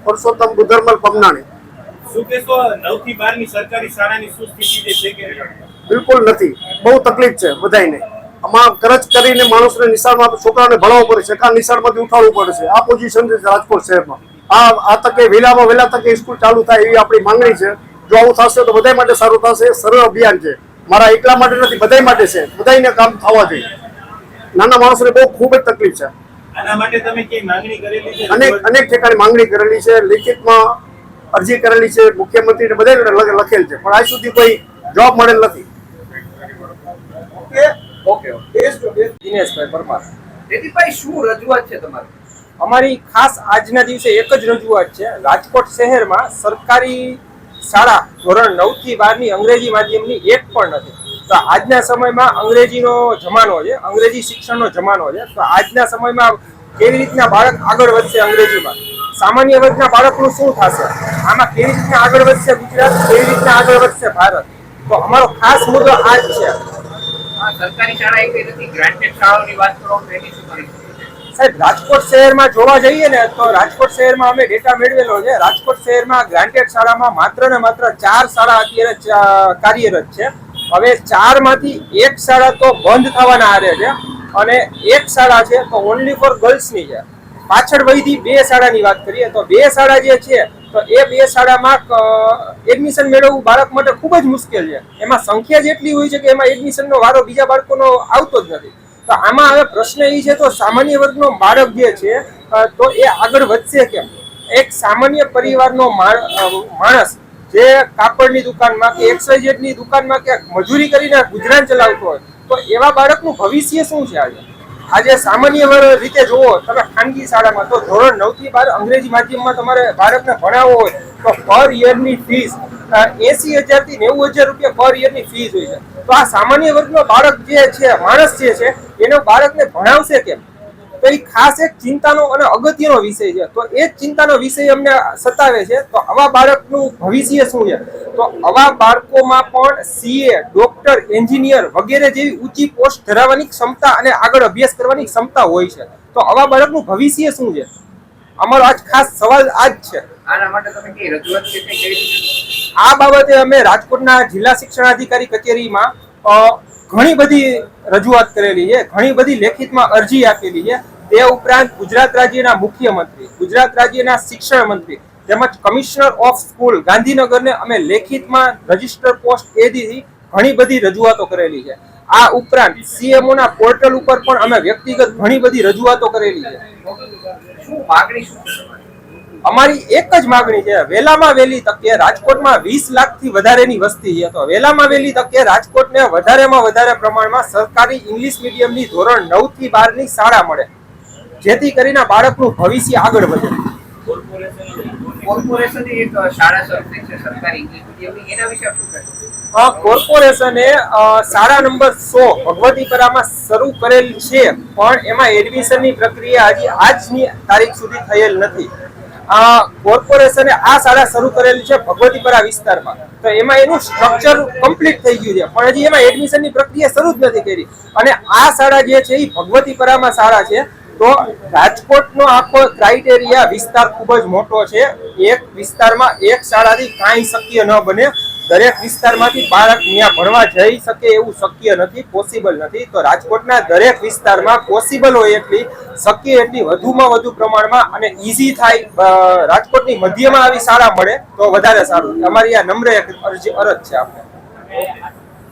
પરસોત્તમ ગુધર્મલ પમનાણી। શું કહેશો 9 થી 12 ની સરકારી શાળાની શું સ્થિતિ છે કે બિલકુલ નથી, બહુ તકલીફ છે બધાને। આમાં કરજ કરીને માણસને નિશાળમાં છોકરાને ભણાવવું પડે છે, કા નિશાળમાંથી ઉઠાવવું પડે છે। આ પોઝિશન છે રાજકોટ શહેરમાં। આ તકે વહેલામાં વહેલા તકે સ્કૂલ ચાલુ થાય એવી આપણી માંગણી છે। જો આવું થશે તો બધા માટે સારું થશે। સરળ અભિયાન છે, મારા એકલા માટે નથી, બધા માટે છે। બધાને કામ થવા જોઈએ। નાના માણસોને બહુ ખૂબ જ તકલીફ છે। આના માટે તમે કઈ માંગણી કરેલી છે? અનેક ઠેકાણે માંગણી કરેલી છે, લિખિતમાં અરજી કરેલી છે, મુખ્યમંત્રીને બધાને લખેલ છે, પણ આજ સુધી કોઈ જવાબ મળેલ નથી। દિનેશભાઈ પરમાર। રેતીભાઈ, શું રજૂઆત છે તમારી? અમારી ખાસ આજના દિવસે એક જ રજૂઆત છે। રાજકોટ શહેરમાં સરકારી શાળા ધોરણ 9 થી 12 ની અંગ્રેજી માધ્યમની એક પણ નથી। તો આજના સમયમાં અંગ્રેજીનો જમાનો છે, અંગ્રેજી શિક્ષણનો જમાનો છે। તો આજના સમયમાં કેવી રીતના બાળક આગળ વધશે અંગ્રેજીમાં? સામાન્ય વર્ગના બાળકનું શું થશે? આમાં કેવી રીતના આગળ વધશે ગુજરાત? કેવી રીતના આગળ વધશે ભારત? તો અમારો ખાસ મુદ્દો આ જ છે। સરકારી શાળા એક નથી, ગ્રાન્ટેડ શાળાઓની વાત કરો તો એની શું પરિસ્થિતિ છે? સાહેબ, રાજકોટ શહેરમાં જોવા જઈએ ને તો રાજકોટ શહેરમાં અમે ડેટા મેળવેલો છે। રાજકોટ શહેરમાં ગ્રાન્ટેડ શાળામાં માત્ર ને માત્ર 4 શાળા અત્યારે કાર્યરત છે। હવે 4 માંથી એક શાળા તો બંધ થવાના આરે છે, અને એક શાળા છે તો ઓનલી ફોર ગર્લ્સની છે। પાછળ વહીથી 2 શાળાની વાત કરીએ તો 2 શાળા જે છે તો એ 2 શાળામાં એડમિશન મેળવવું બાળક માટે ખૂબ જ મુશ્કેલ છે। એમાં સંખ્યા જેટલી હોય છે કે એમાં એડમિશનનો વારો બીજા બાળકોનો આવતો જ નથી। તો આમાં હવે પ્રશ્ન એ છે, તો સામાન્ય વર્ગનો બાળક જે છે તો એ આગળ વધશે કેમ? એક સામાન્ય પરિવારનો માણસ જે કાપડની દુકાનમાં કે XYZ ની દુકાનમાં કે મજૂરી કરીને ગુજરાન ચલાવતો હોય, તો એવા બાળકનું ભવિષ્ય શું છે? આજે સામાન્ય રીતે જુઓ તમે ખાનગી શાળામાં તો ધોરણ 9 થી 12 અંગ્રેજી માધ્યમમાં તમારે બાળકને ભણાવવો હોય તો પર યરની ફીસ 80,000 થી 90,000 રૂપિયા પર યરની ફીસ હોય છે। તો આ સામાન્ય વર્ગનો બાળક જે છે, માણસ જે છે, એનો બાળકને ભણાવશે કેમ? તો એ ખાસ એક ચિંતાનો અને અગત્યનો વિષય છે। તો એ જ ચિંતાનો વિષય અમને સતાવે છે। તો આવા બાળકનું ભવિષ્ય શું છે? તો આવા બાળકોમાં પણ CA, ડોક્ટર, એન્જિનિયર વગેરે જેવી ઊંચી પોસ્ટ ધરાવવાની ક્ષમતા અને આગળ અભ્યાસ કરવાની ક્ષમતા હોય છે। તો આવા બાળકનું ભવિષ્ય શું છે? અમારો આજ ખાસ સવાલ આ જ છે। આના માટે તમે કઈ રજૂઆત કે કઈ કરી? આ બાબતે અમે રાજકોટના જિલ્લા શિક્ષણાધિકારી કચેરીમાં ઘણી બધી રજૂઆત કરેલી છે, ઘણી બધી લેખિતમાં અરજી આપેલી છે। તે ઉપરાંત ગુજરાત રાજ્યના મુખ્યમંત્રી, ગુજરાત રાજ્યના શિક્ષણ મંત્રી તેમજ કમિશનર ઓફ સ્કૂલ ગાંધીનગરને અમે લેખિતમાં રજિસ્ટર પોસ્ટ એથી ઘણી બધી રજૂઆતો કરેલી છે। આ ઉપરાંત CMO ના પોર્ટલ ઉપર પણ અમે વ્યક્તિગત ઘણી બધી રજૂઆતો કરેલી છે। શું માગણી શું છે? અમારી એક જ માગણી છે, વહેલામાં વહેલી તકે રાજકોટમાં 20 લાખથી વધારેની વસ્તી છે, તો વહેલામાં વહેલી તકે રાજકોટને વધારેમાં વધારે પ્રમાણમાં સરકારી ઇંગ્લિશ મીડિયમની ધોરણ 9 થી 12 ની શાળા મળે, જેથી કરીને બાળકનું ભવિષ્ય આગળ વધે। કોર્પોરેશનની એક શાળા શરૂ થઈ છે સરકારી ઇંગ્લિશ મીડિયમની, એના વિશે શું કહેશો? કોર્પોરેશને શાળા નંબર 100 ભગવતીપરામાં શરૂ કરેલ છે, પણ એમાં એડમિશનની પ્રક્રિયા હજી આજની તારીખ સુધી થયેલ નથી। કોર્પોરેશને આ શાળા શરૂ કરેલી છે ભગવતીપરા વિસ્તારમાં, તો એમાં એનું સ્ટ્રક્ચર કમ્પ્લીટ થઈ ગયું છે, પણ હજી એમાં એડમિશનની પ્રક્રિયા શરૂ જ નથી કરી। અને આ શાળા જે છે એ ભગવતીપરામાં શાળા છે। તો રાજકોટનો આખો ક્રાઇટેરિયા વિસ્તાર ખૂબ જ મોટો છે। એક વિસ્તારમાં એક શાળાથી કાંઈ શક્ય ન બને। દરેક વિસ્તારમાંથી બાળક ત્યાં ભણવા જઈ શકે એવું શક્ય નથી, પોસિબલ નથી। તો રાજકોટના દરેક વિસ્તારમાં પોસિબલ હોય એટલી, શક્ય એટલી વધુમાં વધુ પ્રમાણમાં અને ઈઝી થાય રાજકોટની મધ્યમાં આવી શાળા મળે તો વધારે સારું। અમારી આ નમ્ર અરજ છે આપણે।